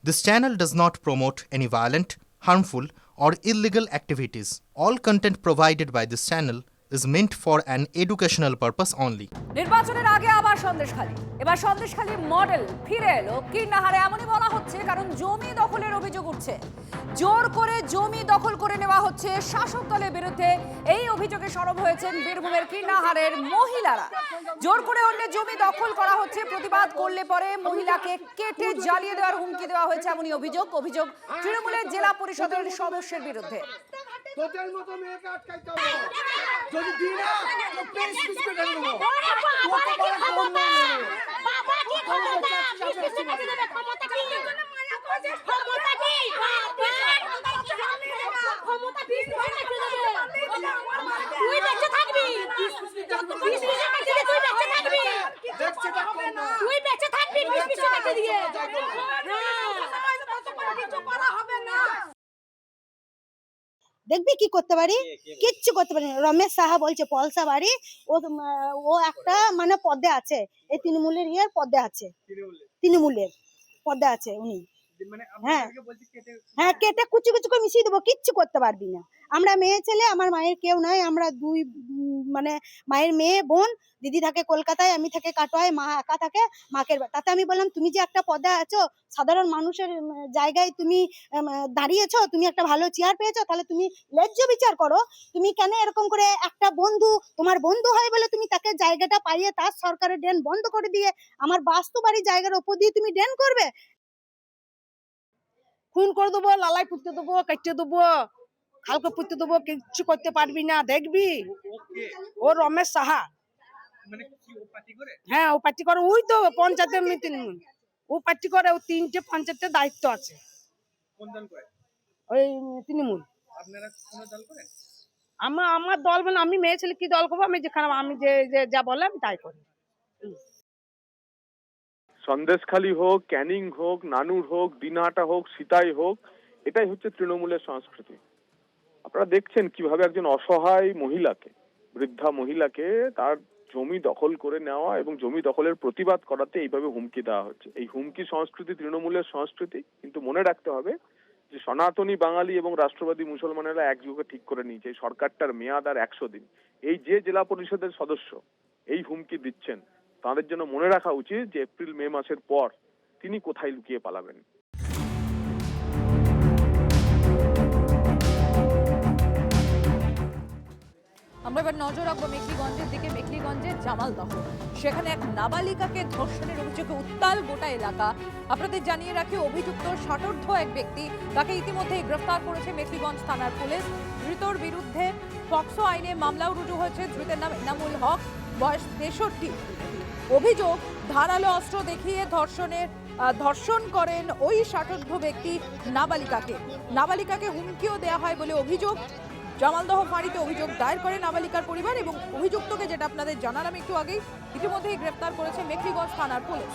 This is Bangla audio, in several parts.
This channel does not promote any violent, harmful, or illegal activities. All content provided by this channel is meant for an educational purpose only. নির্বাচনের আগে আবার সন্দেশখালী, এবার সন্দেশখালী মডেল ফিরে এলো কীর্ণাহারে, এমনই বলা হচ্ছে কারণ জমি দখলের অভিযোগ উঠছে। জোর করে জমি দখল করে নেওয়া হচ্ছে শাসক দলের বিরুদ্ধে। এই অভিযোগে সরব হয়েছেন বীরভূমের কীর্ণাহারের মহিলারা। জোর করে অন্যের জমি দখল করা হচ্ছে, প্রতিবাদ করলে পরে মহিলাকে কেটে জ্বালিয়ে দেওয়ার হুমকি দেওয়া হয়েছে, এমনই অভিযোগ তৃণমূলের জেলা পরিষদের সদস্যের বিরুদ্ধে। তোদের মতো মেয়েকে আটকাইতে হবে, যদি দিই না তো পেশ পিস করে দেবো। বাবা কি ক্ষমতা, পিস পিস করে দেবে, ক্ষমতা কি, ক্ষমতা কি, ক্ষমতা পিস পিস করে দেবে। তুই বেঁচে থাকবি, পিস পিস করে দিলে তুই বেঁচে থাকবি, তুই বেঁচে থাকবি, পিস পিস করে দিয়ে। কিছু করা হবে না। দেখবি কি করতে পারি, কিচ্ছু করতে পারি না। রমেশ সাহা বলছে পলসা বাড়ি, ও একটা মানে পদে আছে, এই তৃণমূলের পদে আছে, তৃণমূলের পদে আছে উনি। হ্যাঁ কেটে কুচি কুচি করে মিশিয়ে দেবো, কিচ্ছু করতে পারবি না। আমরা মেয়ে ছেলে, আমার মায়ের কেউ নাই, আমরা দুই মানে মায়ের মেয়ে বোন। দিদি থাকে কলকাতায়, আমি থাকে কাটোয়ায়, মা একা থাকে মাকের। তাতে আমি বললাম তুমি যে একটা পদে আছো, সাধারণ মানুষের জায়গায় তুমি দাঁড়িয়েছো, তুমি একটা ভালো চেয়ার পেয়েছো, তাহলে তুমি ন্যায্য বিচার করো। তুমি কেন এরকম করে একটা বন্ধু, তোমার বন্ধু হয় বলে তুমি তাকে জায়গাটা পাইয়ে তার সরকারের ড্রেন বন্ধ করে দিয়ে আমার বাস্তু বাড়ির জায়গার উপর দিয়ে তুমি ড্রেন করবে? খুন করে দেবো, লালাই পুঁততে দেবো, কেটে দেবো, খালকে পুঁততে দেবো, কিচ্ছু করতে পারবি না। দেখবি ও রমেশ সাহা, হ্যাঁ ও পার্টি করে, ওই তো পঞ্চায়েতের মিটিং, ও পার্টি করে, ও 3টে পঞ্চায়েতের দায়িত্ব আছে, ওই তৃণমূল। আমার দল মানে আমি মেয়ে ছেলে কি দল করবো? আমি যেখানে আমি যে যা বলে আমি তাই করি। সন্দেশখালী হোক, ক্যানিং হোক, নানুর হোক, দিনহাটা হোক, সিতাই হোক, এটাই হচ্ছে তৃণমূলের সংস্কৃতি। আপনারা দেখছেন কিভাবে একজন অসহায় মহিলাকে, বৃদ্ধা মহিলাকে তার জমি দখল করে নেওয়া এবং জমি দখলের প্রতিবাদ করাতে এইভাবে হুমকি দেওয়া হচ্ছে। এই হুমকি সংস্কৃতি তৃণমূলের সংস্কৃতি, কিন্তু মনে রাখতে হবে যে সনাতনী বাঙালি এবং রাষ্ট্রবাদী মুসলমানেরা একযোগে ঠিক করে নিয়েছে এই সরকারটার মেয়াদ আর 100 দিন। এই যে জেলা পরিষদের সদস্য এই হুমকি দিচ্ছেন, তাদের জন্য মনে রাখা উচিত যে এপ্রিল মে মাসের পর তিনি কোথায় লুকিয়ে পালাবেন। আমরা এবার নজর রাখবো মেখলিগঞ্জের দিকে। মেখলিগঞ্জের জামালদহ, সেখানে এক নাবালিকাকে ধর্ষণের অভিযোগে উত্তাল গোটা এলাকা। আপনাদের জানিয়ে রাখি, অভিযুক্ত ষাটোর্ধ্ব এক ব্যক্তি, তাকে ইতিমধ্যেই গ্রেফতার করেছে মেখলিগঞ্জ থানার পুলিশ। ধৃতর বিরুদ্ধে পক্সো আইনে মামলাও রুজু হয়েছে। ধৃতের নাম এনামুল হক, বয়স 63। অভিযোগ, ধারালো অস্ত্র দেখিয়ে ধর্ষণ করেন ওই ষাটোর্ধ্ব ব্যক্তি নাবালিকাকে হুমকিও দেওয়া হয় বলে অভিযোগ। জামালদহ ফাঁড়িতে অভিযোগ দায়ের করে নাবালিকার পরিবার এবং অভিযুক্তকে, যেটা আপনাদের জানালাম একটু আগেই, ইতিমধ্যেই গ্রেফতার করেছে মেখলিগঞ্জ থানার পুলিশ।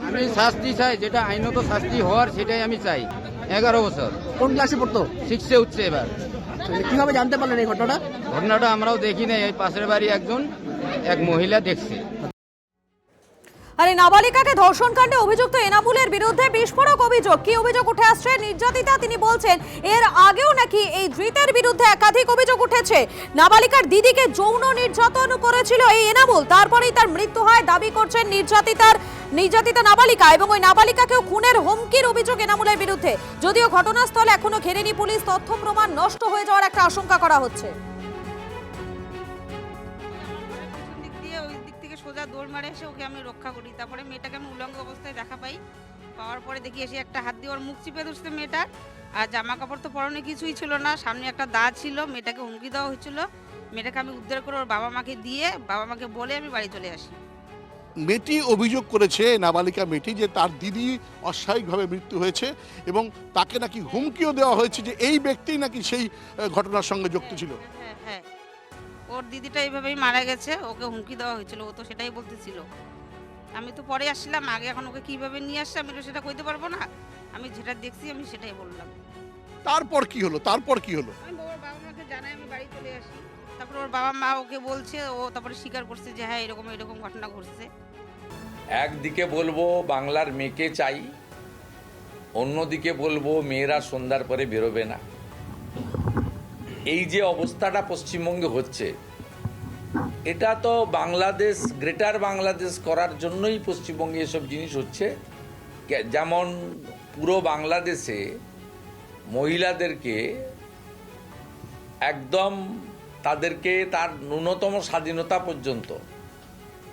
আমি শাস্তি চাই, যেটা আইনত শাস্তি হওয়ার সেটাই আমি চাই। 11 বছর। কোন ক্লাসে পড়তো? 6-এ উঠছে এবার। কিভাবে জানতে পারলেন এই ঘটনাটা আমরাও দেখি নাই, এই পাশের বাড়ি এক মহিলা দেখছে। আরে নাবালিকাকে ধর্ষণ কাণ্ডে অভিযুক্ত এনামুলের বিরুদ্ধে বিস্ফোরক অভিযোগ। কি অভিযোগ উঠে আসছে? নির্যাতিতা তিনি বলছেন এর আগেও নাকি এই ধৃতের বিরুদ্ধে একাধিক অভিযোগ উঠেছে। নাবালিকার দিদিকে যৌন নির্যাতন করেছিল এই এনামুল, তারপরেই তার মৃত্যু হয় দাবি করছেন নির্যাতিতা নাবালিকা, এবং ওই নাবালিকাকেও খুনের হুমকির অভিযোগ এনামুলের বিরুদ্ধে। যদিও ঘটনাস্থল এখনো ঘেরেনি পুলিশ, তথ্য প্রমাণ নষ্ট হয়ে যাওয়ার একটা আশঙ্কা করা হচ্ছে। সোজা দৌড় মারে এসে ওকে আমি রক্ষা করি। তারপরে মেয়েটাকে আমি উলঙ্গ অবস্থায় দেখা পাওয়ার পরে দেখি এসে একটা হাত দিয়ে ওর মুখ চিপে ধরছে মেয়েটার। আর জামা কাপড় তো পরনে কিছুই ছিল না, সামনে একটা দাঁত ছিল। মেয়েটাকে হুমকি দেওয়া হয়েছিল। মেয়েটাকে আমি উদ্ধার করে ওর বাবা মাকে বলে আমি বাড়ি চলে আসি। মেয়েটি অভিযোগ করেছে, নাবালিকা মেয়েটি, যে তার দিদি অস্বাভাবিকভাবে মৃত্যু হয়েছে এবং তাকে নাকি হুমকিও দেওয়া হয়েছে যে এই ব্যক্তি নাকি সেই ঘটনার সঙ্গে যুক্ত ছিল। হ্যাঁ, ওর দিদিটা এইভাবেই মারা গেছে, ওকে হুমকি দেওয়া হয়েছিল, ও তো সেটাই বলতেছিল। আমি তো পরে আসছিলাম, আগে এখন ওকে কিভাবে নিয়ে আসছে আমি তো সেটা কইতে পারবো না। আমি যেটা দেখছি আমি সেটাই বললাম। তারপর কি হলো? আমি বাবা মাকে জানাই আমি বাড়ি চলে আসি। তারপরে ওর বাবা মা ওকে বলছে, ও তারপরে স্বীকার করছে যে হ্যাঁ এরকম এরকম ঘটনা ঘটছে। একদিকে বলবো বাংলার মেয়েকে চাই, অন্যদিকে বলবো মেয়েরা সন্ধ্যার পরে বেরোবে না। এই যে অবস্থাটা পশ্চিমবঙ্গে হচ্ছে, এটা তো বাংলাদেশ, গ্রেটার বাংলাদেশ করার জন্যই পশ্চিমবঙ্গে এসব জিনিস হচ্ছে। যেমন পুরো বাংলাদেশে মহিলাদেরকে একদম তাদেরকে তার ন্যূনতম স্বাধীনতা পর্যন্ত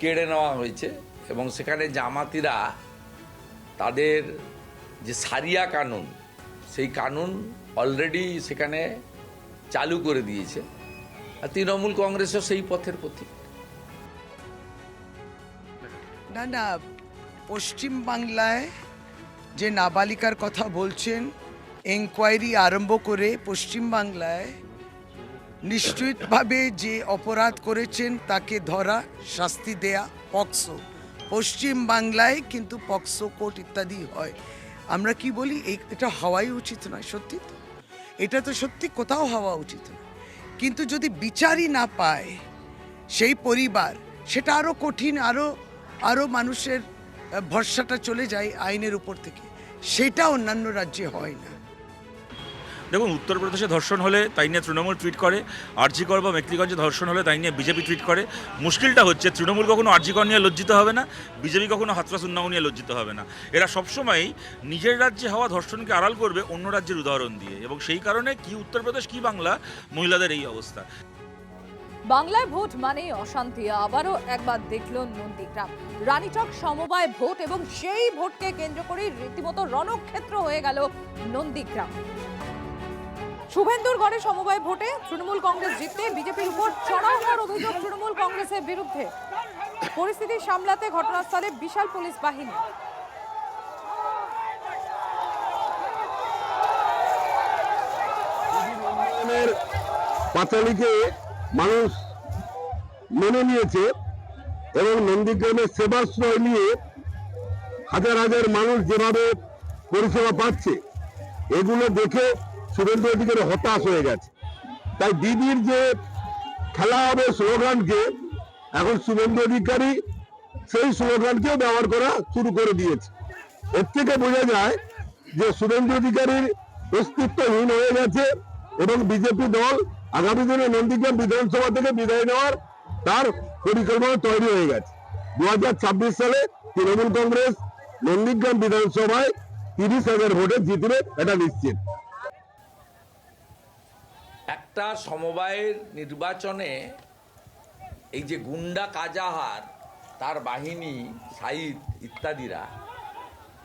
কেড়ে নেওয়া হয়েছে, এবং সেখানে জামাতিরা তাদের যে সারিয়া কানুন, সেই কানুন অলরেডি সেখানে চালু করে দিয়েছে। আর তৃণমূল কংগ্রেসও সেই পথের পথিক। না না, পশ্চিম বাংলায় যে নাবালিকার কথা বলছেন, এনকোয়ারি আরম্ভ করে পশ্চিম বাংলায় নিশ্চিতভাবে যে অপরাধ করেছেন তাকে ধরা, শাস্তি দেয়া, পক্সো। পশ্চিম বাংলায় কিন্তু পক্সো কোর্ট ইত্যাদি হয়। আমরা কি বলি, এটা হওয়াই উচিত নয়। সত্যি তো, এটা তো সত্যি কোথাও হওয়া উচিত নয়। কিন্তু যদি বিচারই না পায় সেই পরিবার, সেটা আরও কঠিন, আরও মানুষের ভরসাটা চলে যায় আইনের উপর থেকে। সেটা অন্যান্য রাজ্যে হয় না। দেখুন, উত্তরপ্রদেশে ধর্ষণ হলে তাই নিয়ে তৃণমূল টুইট করে, আরজিকর বা মেখলিগঞ্জে ধর্ষণ হলে তাই নিয়ে বিজেপি টুইট করে। মুশকিলটা হচ্ছে তৃণমূল কখনো আরজিকর নিয়ে লজ্জিত হবে না, বিজেপি কখনো হাতরাস উন্নাও নিয়ে লজ্জিত হবে না। এরা সবসময় নিজের রাজ্যে হওয়া ধর্ষণকে আড়াল করবে অন্য রাজ্যের উদাহরণ দিয়ে, এবং সেই কারণে কি উত্তরপ্রদেশ কি বাংলা, মহিলাদের এই অবস্থা। বাংলায় ভোট মানেই অশান্তি, আবারও একবার দেখল নন্দীগ্রাম। রানীচক সমবায় ভোট, এবং সেই ভোটকে কেন্দ্র করে রীতিমতো রণক্ষেত্র হয়ে গেল নন্দীগ্রাম। শুভেন্দুর গড়ে সমবায় ভোটে তৃণমূল কংগ্রেস জিততে বিজেপির উপর চড়াও হওয়ার অভিযোগ তৃণমূল কংগ্রেসের বিরুদ্ধে। পরিস্থিতি সামলাতে ঘটনাস্থলে বিশাল পুলিশ বাহিনী। পাঁচালীকে মানুষ মেনে নিয়েছে, এবং নন্দীগ্রামের সেবাশ্রয় নিয়ে হাজার হাজার মানুষ যেভাবে পরিষেবা পাচ্ছে, এগুলো দেখে শুভেন্দু অধিকারী হতাশ হয়ে গেছে। তাই দিদির যে খেলা হবে স্লোগানকে, এখন শুভেন্দু অধিকারী সেই স্লোগানকেও ব্যবহার করা শুরু করে দিয়েছে। এর থেকে বোঝা যায় যে শুভেন্দু অধিকারীর অস্তিত্বহীন হয়ে গেছে, এবং বিজেপি দল আগামী দিনে নন্দীগ্রাম বিধানসভা থেকে বিদায় নেওয়ার তার পরিকল্পনা তৈরি হয়ে গেছে। 2026 সালে তৃণমূল কংগ্রেস নন্দীগ্রাম বিধানসভায় 30,000 ভোটে জিতবে, এটা নিশ্চিত। একটা সমবায়ের নির্বাচনে এই যে গুন্ডা কাজাহার, তার বাহিনী, সাইদ ইত্যাদিরা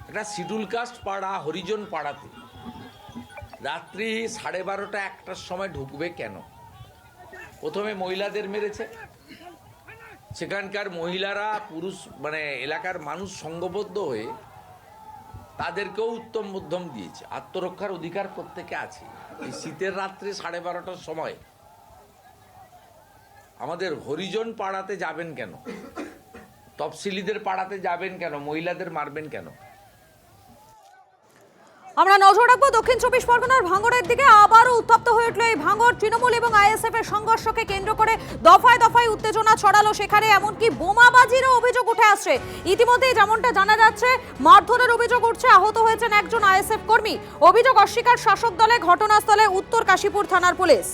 একটা শিডিউল কাস্ট পাড়া, হরিজন পাড়াতে রাত্রি 12:30 1টার সময় ঢুকবে কেন? প্রথমে মহিলাদের মেরেছে, সেখানকার মহিলারা পুরুষ মানে এলাকার মানুষ সংঘবদ্ধ হয়ে তাদেরকেও উত্তম মধ্যম দিয়েছে। আত্মরক্ষার অধিকার প্রত্যেকে আছে। এই শীতের রাত্রে 12:30টার সময় আমাদের হরিজন পাড়াতে যাবেন কেন? তফসিলিদের পাড়াতে যাবেন কেন? মহিলাদের মারবেন কেন? আমরা নজর রাখবো দক্ষিণ 24 পরগনার ভাঙড়ের দিকে। আবারও উত্তপ্ত হয়ে উঠল এই ভাঙড়। তৃণমূল এবং আইএসএফ এর সংঘর্ষকে কেন্দ্র করে দফায় দফায় উত্তেজনা ছড়ালো সেখানে, এমনকি বোমাবাজিরও অভিযোগ উঠে আসছে। ইতিমধ্যেই যেমনটা জানা যাচ্ছে, মারধরের অভিযোগ উঠছে, আহত হয়েছেন একজন আইএসএফ কর্মী। অভিযোগ অস্বীকার শাসক দলে। ঘটনাস্থলে উত্তর কাশীপুর থানার পুলিশ।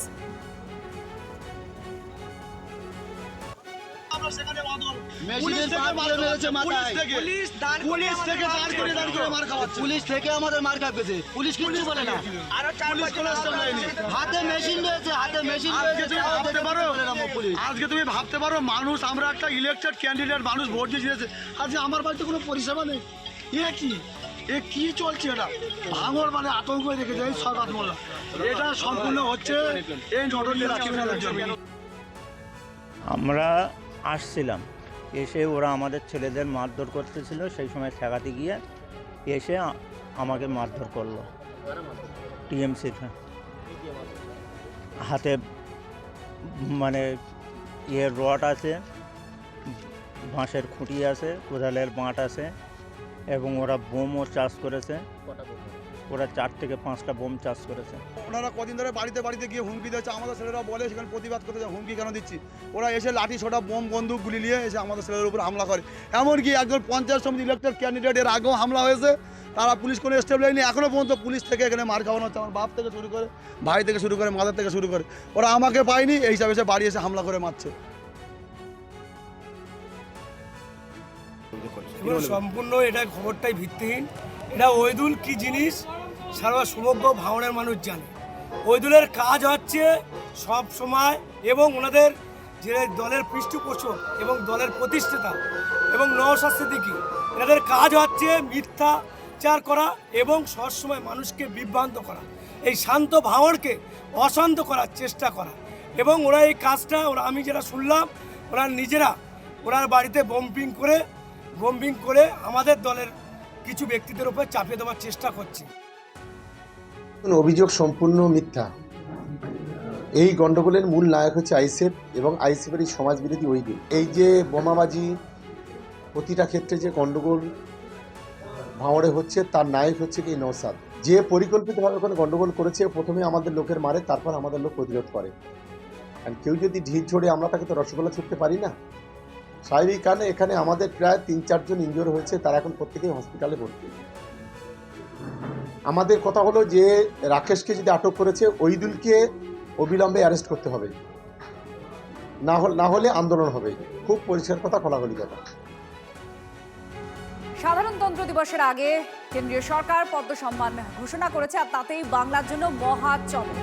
পুলিশ থেকে আমাদের মার খাচ্ছে, পুলিশ কিছু বলে না। হাতে মেশিন রয়েছে, হাতে মেশিন রয়েছে। আজকে তুমি ভাবতে পারো, মানুষ, আমরা একটা ইলেকটেড ক্যান্ডিডেট, মানুষ ভোট দিয়েছে, আজকে আমার বাড়িতে কোনো পরিষেবা নেই। এ কি চলছে? এটা ভাঙড় মানে আতঙ্ক হয়ে রেখেছে এই সরকার মোল্লা। এটা সম্পূর্ণ হচ্ছে এই নটনের রাজনীতির জন্য। আমরা আসছিলাম, এসে ওরা আমাদের ছেলেদের মারধর করতেছিল, সেই সময় ঠেকাতে গিয়ে এসে আমাকে মারধর করলো। টিএমসির হাতে মানে রড আছে, বাঁশের খুঁটি আছে, কোদালের বাঁট আছে, এবং ওরা বোমও চাষ করেছে। ওরা 4 থেকে 5টা বোম চার্জ করেছে। ওনারা কদিন ধরে বাড়িতে বাড়িতে গিয়ে হুমকি দিচ্ছে, আমাদের ছেলেরা বলে সেখানে প্রতিবাদ করতে যায়, হুমকি কেন দিচ্ছি? ওরা এসে লাঠি ছোটা বোম বন্দুক গুলি নিয়ে এসে আমাদের ছেলেদের উপর হামলা করে। এমনকি একজন পঞ্চায়েত সমিতি ইলেক্টেড ক্যান্ডিডেটের আগেও হামলা হয়েছে, তারা পুলিশ কোনো স্টেপ নেয়নি। এখনও পর্যন্ত পুলিশ থেকে এখানে মার খাওয়ানো হচ্ছে, আমার বাপ থেকে শুরু করে, ভাই থেকে শুরু করে, মাদার থেকে শুরু করে। ওরা আমাকে পায়নি, এই হিসাবে এসে বাড়ি এসে হামলা করে মারছে। সম্পূর্ণ এটা খবরটাই ভিত্তিহীন। এটা ওইদুল কি জিনিস সারা সমগ্র ভাঙনের মানুষ জানে। ওইদুলের কাজ হচ্ছে সব সময়, এবং ওনাদের যে দলের পৃষ্ঠপোষক এবং দলের প্রতিষ্ঠাতা এবং নওশাদ সিদ্দিকী, এনাদের কাজ হচ্ছে মিথ্যাচার করা এবং সবসময় মানুষকে বিভ্রান্ত করা, এই শান্ত ভাঙনকে অশান্ত করার চেষ্টা করা। এবং ওরা এই কাজটা আমি যেটা শুনলাম, ওরা নিজেরা ওনার বাড়িতে বম্বিং করে আমাদের দলের কিছু ব্যক্তিদের উপর চাপিয়ে দেওয়ার চেষ্টা করছে। অভিযোগ সম্পূর্ণ মিথ্যা। এই গন্ডগোলের মূল নায়ক হচ্ছে আইএসএফ এবং আইএসএফের এই সমাজবিরোধী ওইদিন। এই যে বোমাবাজি প্রতিটা ক্ষেত্রে যে গন্ডগোল ভাঙড়ে হচ্ছে, তার নায়ক হচ্ছে কি নওশাদ, যে পরিকল্পিতভাবে ওখানে গন্ডগোল করেছে। প্রথমে আমাদের লোকের মারে, তারপর আমাদের লোক প্রতিরোধ করে। কারণ কেউ যদি ঢিল ছোড়ে, আমরা তাকে তো রসগোল্লা ছুটতে পারি না। স্বাভাবিক কারণে এখানে আমাদের প্রায় 3-4 জন ইনজিওর হয়েছে, তারা এখন প্রত্যেকেই হসপিটালে ভর্তি। আমাদের কথা হলো যে রাকেশকে যদি আটক করেছে, ওইদুলকে অবিলম্বে অ্যারেস্ট করতে হবে, না হলে আন্দোলন হবে। খুব পরিষ্কার কথা, খোলাখুলি কথা। সাধারণতন্ত্র দিবসের আগে কেন্দ্রীয় সরকার পদ্ম সম্মান ঘোষণা করেছে, আর তাতেই বাংলার জন্য মহা চমক।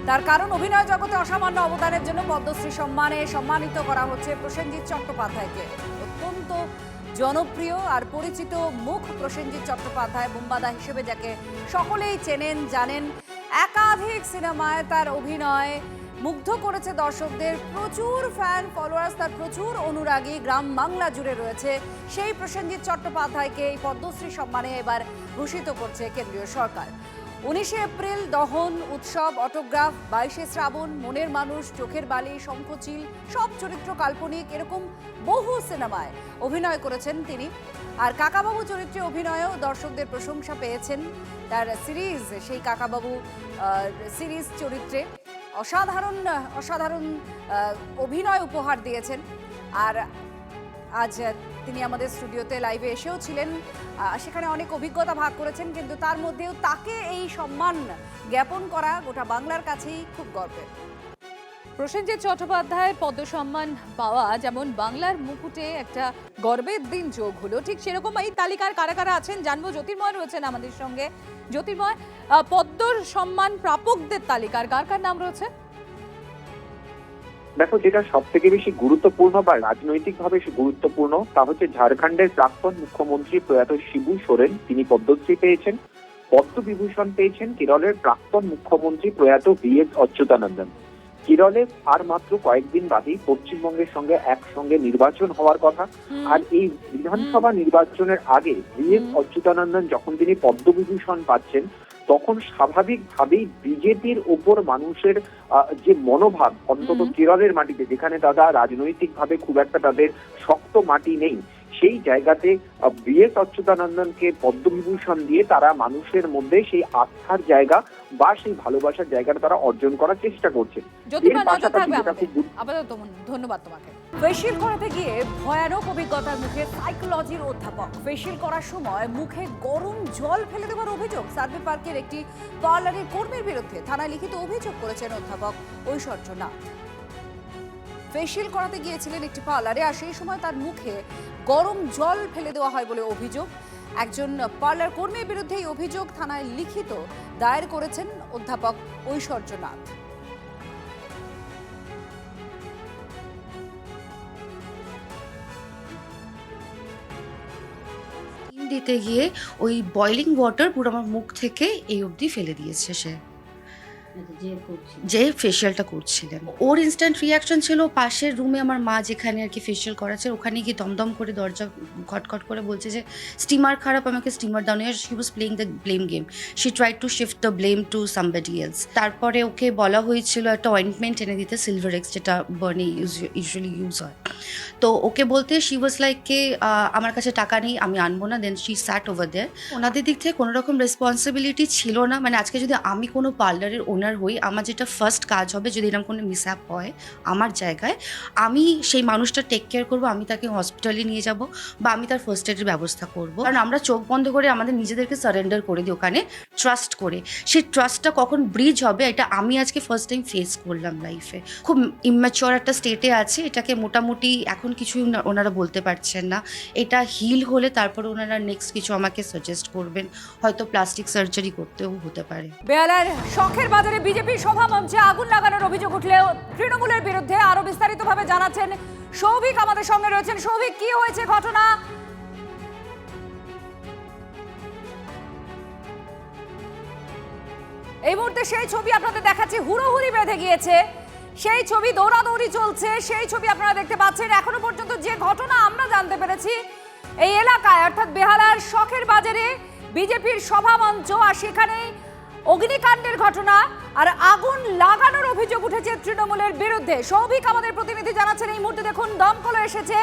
তার কারণ, অভিনয় জগতে অসামান্য অবদানের জন্য পদ্মশ্রী সম্মানে সম্মানিত করা হচ্ছে প্রসেনজিৎ চট্টোপাধ্যায়কে। অত্যন্ত জনপ্রিয় আর পরিচিত মুখ প্রসেনজিৎ চট্টোপাধ্যায়, বোম্বাদা হিসেবে যাকে সকলেই চেনেন জানেন। একাধিক সিনেমায় তার অভিনয় মুগ্ধ করেছে দর্শকদের, প্রচুর ফ্যান ফলোয়ার্স, তার প্রচুর অনুরাগী গ্রাম বাংলা জুড়ে রয়েছে। সেই প্রসেনজিৎ চট্টোপাধ্যায়কে এই পদ্মশ্রী সম্মানে এবার ভূষিত করছে কেন্দ্রীয় সরকার। 19 এপ্রিল দহন উৎসব, অটোগ্রাফ, 22 শ্রাবণ, মনের মানুষ, চোখের বালি, শঙ্খচিল, সব চরিত্র কাল্পনিক, এরকম বহু সিনেমায় অভিনয় করেছেন তিনি। আর কাকাবাবু চরিত্রে অভিনয়েও দর্শকদের প্রশংসা পেয়েছেন। তার সিরিজ, সেই কাকাবাবু সিরিজ চরিত্রে অসাধারণ অভিনয় উপহার দিয়েছেন। আর আজ তিনি আমাদের স্টুডিওতে লাইভে এসেও ছিলেন, সেখানে অনেক অভিজ্ঞতা ভাগ করেছেন, কিন্তু তার মধ্যেও তাকে এই সম্মান জ্ঞাপন করা গোটা বাংলার কাছেই খুব গর্বের। প্রসেনজিৎ চট্টোপাধ্যায়ের পদ্ম সম্মান পাওয়া যেমন বাংলার মুকুটে একটা গর্বের দিন যোগ হলো, ঠিক সেরকম এই তালিকার কারা কারা আছেন জানবো। জ্যোতির্ময় রয়েছেন আমাদের সঙ্গে। জ্যোতির্ময়, পদ্ম সম্মান প্রাপকদের তালিকার কার কার নাম রয়েছে? দেখো, যেটা সব থেকে বেশি গুরুত্বপূর্ণ বা রাজনৈতিকভাবে গুরুত্বপূর্ণ তা হচ্ছে ঝাড়খণ্ডের প্রাক্তন মুখ্যমন্ত্রী প্রয়াত শিবু সোরেন, তিনি পদ্মশ্রী পেয়েছেন। পদ্মবিভূষণ পেয়েছেন কেরলের প্রাক্তন মুখ্যমন্ত্রী প্রয়াত VS অচ্যুতানন্দন। কেরলে আর মাত্র কয়েকদিন বাদেই পশ্চিমবঙ্গের সঙ্গে একসঙ্গে নির্বাচন হওয়ার কথা। আর এই বিধানসভা নির্বাচনের আগে VS অচ্যুতানন্দন যখন তিনি পদ্মবিভূষণ পাচ্ছেন, তখন স্বাভাবিকভাবেই বিজেপির ওপর মানুষের যে মনোভাব, অন্তত কেরলের মাটিতে যেখানে দাদা রাজনৈতিকভাবে খুব একটা তাদের শক্ত মাটি নেই, সেই জায়গাতে VS অচ্যুতানন্দনকে পদ্মবিভূষণ দিয়ে তারা মানুষের মধ্যে সেই আস্থার জায়গা বা সেই ভালোবাসার জায়গাটা তারা অর্জন করার চেষ্টা করছে। ধন্যবাদ তোমাকে। ফেসিয়াল করাতে গিয়ে ভয়ানক অভিজ্ঞতার মুখে সাইকোলজির অধ্যাপক। ফেসিয়াল করার সময় মুখে গরম জল ফেলে দেওয়ার অভিযোগ সার্ভে পার্কের একটি পার্লারের কর্মীর বিরুদ্ধে থানায় লিখিত অভিযোগ করেছেন অধ্যাপক ঐশ্বর্য নাথ। ফেসিয়াল করাতে গিয়েছিলেন একটি পার্লারে, আর সেই সময় তার মুখে গরম জল ফেলে দেওয়া হয় বলে অভিযোগ। একজন পার্লার কর্মীর বিরুদ্ধে এই অভিযোগ থানায় লিখিত দায়ের করেছেন অধ্যাপক ঐশ্বর্য নাথ। দিতে গিয়ে ওই বয়লিং ওয়াটার পুরো আমার মুখ থেকে এই অবধি ফেলে দিয়েছে সে। যে ফেশিয়ালটা করছিলেন, ওর ইনস্ট্যান্ট রিয়াকশন ছিল পাশের রুমে আমার মা যেখানে আর কি ফেশিয়াল করাচ্ছে ওখানে গিয়ে দমদম করে দরজা খটখট করে বলছে যে স্টিমার খারাপ, আমাকে স্টিমার দাও নিয়ে। She was playing the blame game, she tried to shift the blame two somebody else. তারপরে ওকে বলা হয়েছিল একটা অয়েন্টমেন্ট এনে দিতে, সিলভার এক্স, যেটা বার্নে ইউজুয়ালি ইউজ হয়। তো ওকে বলতে শি ওয়াজ লাইক কে আমার কাছে টাকা নেই, আমি আনবো না। দেন শি স্যাট ওভার দেয়ার। ওনাদের দিক থেকে কোনো রকম রেসপন্সিবিলিটি ছিল না। মানে আজকে যদি আমি কোনো পার্লারের ওনার হই, আমার যেটা ফার্স্ট কাজ হবে যদি এরকম কোনো মিসহ্যাপ হয় আমার জায়গায়, আমি সেই মানুষটা টেক কেয়ার করবো, আমি তাকে হসপিটালে নিয়ে যাব বা আমি তার ফার্স্ট এডের ব্যবস্থা করব। কারণ আমরা চোখ বন্ধ করে আমাদের নিজেদেরকে সারেন্ডার করে দিই ওখানে ট্রাস্ট করে। সেই ট্রাস্টটা কখন ব্রিজ হবে এটা আমি আজকে ফার্স্ট টাইম ফেস করলাম লাইফে। খুব ইম্যাচিওর একটা স্টেটে আছে, এটাকে মোটামুটি এখন কিছুই ওনারা বলতে পারছেন না। এটা হিল হলে তারপরে ওনারা নেক্সট কিছু আমাকে সাজেস্ট করবেন, হয়তো প্লাস্টিক সার্জারি করতেও হতে পারে। বেহালার শখের বাজারে বিজেপি সভা মঞ্চে আগুন লাগানোর অভিযোগ উঠলেও তৃণমূলের বিরুদ্ধে আরো বিস্তারিতভাবে জানাচ্ছেন সৌভিক আমাদের সঙ্গে রয়েছেন। সৌভিক, কি হয়েছে ঘটনা? এই মুহূর্তে সেই ছবি আপনাদের দেখাচ্ছি, হুড়োহুড়ি বেঁধে গিয়েছে, সেই ছবি, দৌড়াদৌড়ি চলছে, সেই ছবি আপনারা দেখতে পাচ্ছেন। এখনো পর্যন্ত যে ঘটনা আমরা জানতে পেরেছি, এই এলাকায় অর্থাৎ বেহালার শখের বাজারে বিজেপির সভা মঞ্চ, আর সেখানেই অগ্নিকাণ্ডের ঘটনা আর আগুন লাগানোর অভিযোগ উঠেছে তৃণমূলের বিরুদ্ধে। সৌভিক আমাদের প্রতিনিধি জানাচ্ছেন এই মুহূর্তে দেখুন দমকল এসেছে,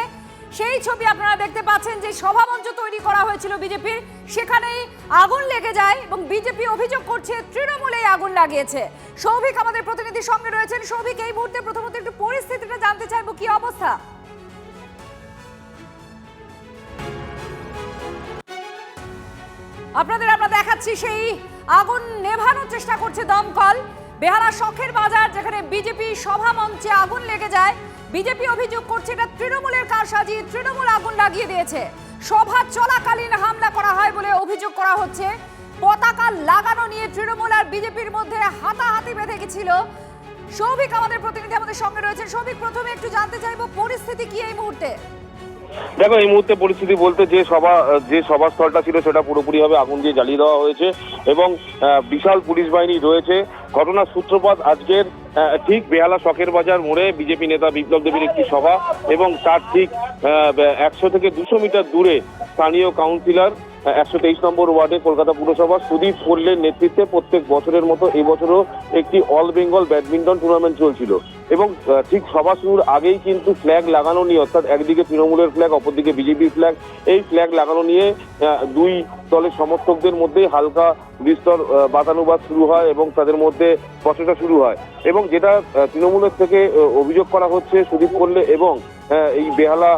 সেই ছবি আপনারা দেখতে পাচ্ছেন। যে সভামঞ্চ তৈরি করা হয়েছিল বিজেপির, সেখানেই আগুন লেগে যায় এবং বিজেপি অভিযোগ করছে তৃণমূলেই আগুন লাগিয়েছে। সৌভিক আমাদের প্রতিনিধির সঙ্গে রয়েছেন। সৌভিক, এই মুহূর্তে প্রথমত একটু পরিস্থিতিটা জানতে চাইবো, কি অবস্থা? আপনাদের আমরা দেখাচ্ছি সেই আগুন নেভানোর চেষ্টা করছে দমকল। বেহালা শখের বাজার যেখানে বিজেপি সভা মঞ্চে আগুন লেগে যায়, বিজেপি অভিযোগ করছে এটা তৃণমূলের কারসাজি, তৃণমূল আগুন লাগিয়ে দিয়েছে। সভা চলাকালীন হামলা করা হয় বলে অভিযোগ করা হচ্ছে। পতাকা লাগানো নিয়ে তৃণমূল আর বিজেপির মধ্যে হাতাহাতি বেঁধে গেছিল। সৌভিক আমাদের প্রতিনিধি আমাদের সঙ্গে রয়েছেন। সৌভিক, প্রথমে একটু জানতে চাইবো পরিস্থিতি কি এই মুহূর্তে? দেখো, এই মুহূর্তে পরিস্থিতি বলতে যে সভাস্থলটা ছিল সেটা পুরোপুরিভাবে আগুন দিয়ে জ্বালিয়ে দেওয়া হয়েছে এবং বিশাল পুলিশ বাহিনী রয়েছে। ঘটনার সূত্রপাত আজকের ঠিক বেহালা শখের বাজার মোড়ে বিজেপি নেতা বিপ্লব দেবের একটি সভা এবং তার ঠিক 100 থেকে 200 মিটার দূরে স্থানীয় কাউন্সিলর 123 নম্বর ওয়ার্ডে কলকাতা পুরসভা সুদীপ কোল্লের নেতৃত্বে প্রত্যেক বছরের মতো এবছরও একটি অল বেঙ্গল ব্যাডমিন্টন টুর্নামেন্ট চলছিল এবং ঠিক সভা শুরুর আগেই কিন্তু ফ্ল্যাগ লাগানো নিয়ে, অর্থাৎ একদিকে তৃণমূলের ফ্ল্যাগ অপরদিকে বিজেপির ফ্ল্যাগ, এই ফ্ল্যাগ লাগানো নিয়ে দুই দলের সমর্থকদের মধ্যে হালকা বিস্তর বাতানুবাদ শুরু হয় এবং তাদের মধ্যে বচসা শুরু হয় এবং যেটা তৃণমূলের থেকে অভিযোগ করা হচ্ছে সুদীপ কোল্লে এবং এই বেহালা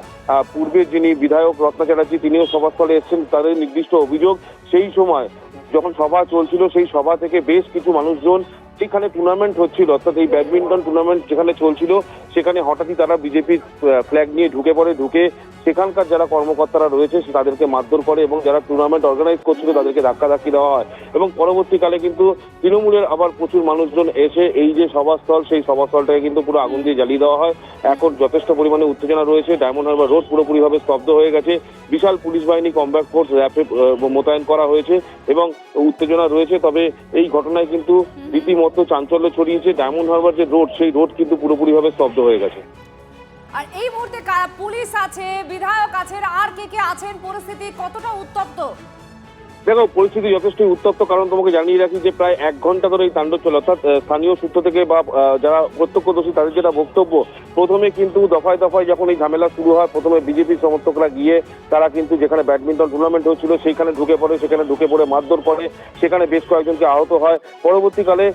পূর্বের যিনি বিধায়ক রত্না চ্যাটার্জি তিনিও সভাস্থলে এসেছেন, তাদের নির্দিষ্ট অভিযোগ সেই সময় যখন সভা চলছিল সেই সভা থেকে বেশ কিছু মানুষজন যেখানে টুর্নামেন্ট হচ্ছিল, অর্থাৎ এই ব্যাডমিন্টন টুর্নামেন্ট যেখানে চলছিল সেখানে হঠাৎই তারা বিজেপির ফ্ল্যাগ নিয়ে ঢুকে পড়ে। ঢুকে সেখানকার যারা কর্মকর্তারা রয়েছে তাদেরকে মারধর করে এবং যারা টুর্নামেন্ট অর্গানাইজ করছিল তাদেরকে ধাক্কাধাক্কি দেওয়া হয় এবং পরবর্তীকালে কিন্তু তৃণমূলের আবার প্রচুর মানুষজন এসে এই যে সভাস্থল সেই সভাস্থলটাকে কিন্তু পুরো আগুন দিয়ে জ্বালিয়ে দেওয়া হয়। এখন যথেষ্ট পরিমাণে উত্তেজনা রয়েছে, ডায়মন্ড হারবার রোড পুরোপুরিভাবে স্তব্ধ হয়ে গেছে, বিশাল পুলিশ বাহিনী, কমব্যাট ফোর্স, র্যাপিড মোতায়েন করা হয়েছে এবং উত্তেজনা রয়েছে। তবে এই ঘটনায় কিন্তু রীতিমতো চাঞ্চল্য ছড়িয়েছে। ডায়মন্ড হারবার যে রোড সেই রোড কিন্তু পুরোপুরিভাবে স্তব্ধ হয়ে গেছে। আর এই মুহূর্তে পুলিশ আছে, বিধায়ক আছেন, আর কে আছেন, পরিস্থিতি কতটা উত্তপ্ত? দেখো, পরিস্থিতি যথেষ্টই উত্তপ্ত, কারণ তোমাকে জানিয়ে রাখি যে প্রায় 1 ঘন্টা ধরে এই তাণ্ডব চলে। অর্থাৎ স্থানীয় সূত্র থেকে বা যারা প্রত্যক্ষদর্শী তাদের যেটা বক্তব্য, প্রথমে কিন্তু দফায় দফায় যখন এই ঝামেলা শুরু হয়, প্রথমে বিজেপির সমর্থকরা গিয়ে তারা কিন্তু যেখানে ব্যাডমিন্টন টুর্নামেন্ট হচ্ছিল সেইখানে ঢুকে পড়ে, সেখানে ঢুকে পড়ে মারধর করে, সেখানে বেশ কয়েকজনকে আহত হয়। পরবর্তীকালে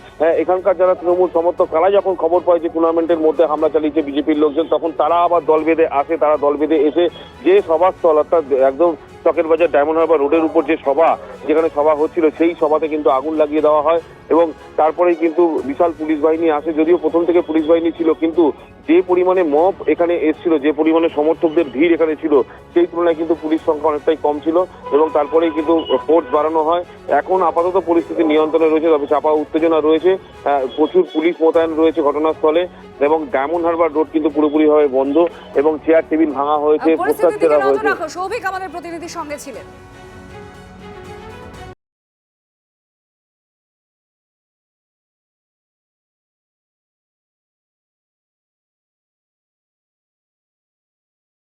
এখানকার যারা তৃণমূল সমর্থক তারা যখন খবর পায় যে টুর্নামেন্টের মধ্যে হামলা চালিয়েছে বিজেপির লোকজন, তখন তারা আবার দল বেঁধে আসে। তারা দল বেঁধে এসে যে সভাস্থল, অর্থাৎ একদম চকের বাজার ডায়মন্ড হারবার রোডের উপর যে সভা, যেখানে সভা হচ্ছিল সেই সভাতে কিন্তু আগুন লাগিয়ে দেওয়া হয় এবং তারপরেই কিন্তু বিশাল পুলিশ বাহিনী আসে। যদিও প্রথম থেকে পুলিশ বাহিনী ছিল, কিন্তু যে পরিমাণে মব এখানে এসেছিল, যে পরিমাণে সমর্থকদের ভিড় এখানে ছিল, সেই তুলনায় কিন্তু পুলিশ সংখ্যা অনেকটাই কম ছিল এবং তারপরেই কিন্তু ফোর্স বাড়ানো হয়। এখন আপাতত পরিস্থিতি নিয়ন্ত্রণে রয়েছে, তবে চাপা উত্তেজনা রয়েছে, প্রচুর পুলিশ মোতায়েন রয়েছে ঘটনাস্থলে এবং ডায়মন্ড হারবার রোড কিন্তু পুরোপুরিভাবে বন্ধ এবং চেয়ার টেবিল ভাঙা হয়েছে, পোস্টার ছেঁড়া হয়েছে। সৌভিক আমাদের প্রতিনিধির সঙ্গে ছিলেন।